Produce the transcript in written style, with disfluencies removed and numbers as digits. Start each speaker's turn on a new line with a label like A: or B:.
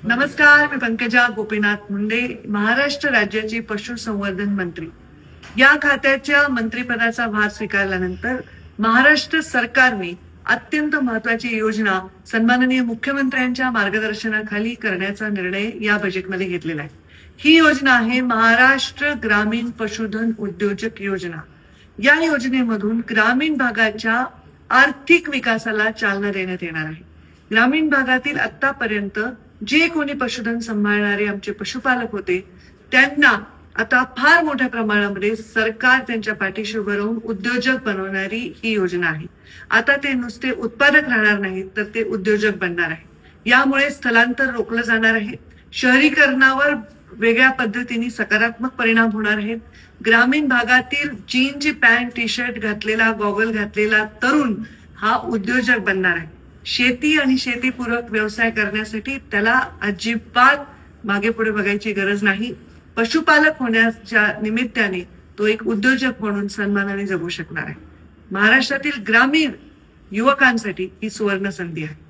A: नमस्कार, मी पंकजा गोपीनाथ मुंडे, महाराष्ट्र राज्याची पशुसंवर्धन मंत्री. या खात्याच्या मंत्रिपदाचा भार स्वीकारल्यानंतर महाराष्ट्र सरकारने अत्यंत महत्वाची योजना सन्माननीय मुख्यमंत्र्यांच्या मार्गदर्शनाखाली करण्याचा निर्णय या बजेटमध्ये घेतलेला आहे. ही योजना आहे महाराष्ट्र ग्रामीण पशुधन उद्योजक योजना. या योजनेमधून ग्रामीण भागाच्या आर्थिक विकासाला चालना देण्यात येणार आहे. ग्रामीण भागातील आतापर्यंत जे कोणी पशुधन सांभाळणारे आमचे पशुपालक होते त्यांना आता फार मोठ्या प्रमाणामध्ये सरकार त्यांच्या पाठीशी उभं राहून उद्योजक बनवणारी ही योजना आहे. आता ते नुसते उत्पादक राहणार नाहीत तर ते उद्योजक बनणार आहे. यामुळे स्थलांतर रोखलं जाणार आहे. शहरीकरणावर वेगळ्या पद्धतीने सकारात्मक परिणाम होणार आहेत. ग्रामीण भागातील जीनची पॅन्ट टी शर्ट घातलेला गॉगल घातलेला तरुण हा उद्योजक बनणार आहे. शेती आणि शेतीपूरक व्यवसाय करण्यासाठी त्याला अजिबात मागे पुढे बघायची गरज नाही. पशुपालक होण्याच्या निमित्ताने तो एक उद्योजक म्हणून सन्मानाने जगू शकणार आहे. महाराष्ट्रातील ग्रामीण युवकांसाठी ही सुवर्ण संधी आहे.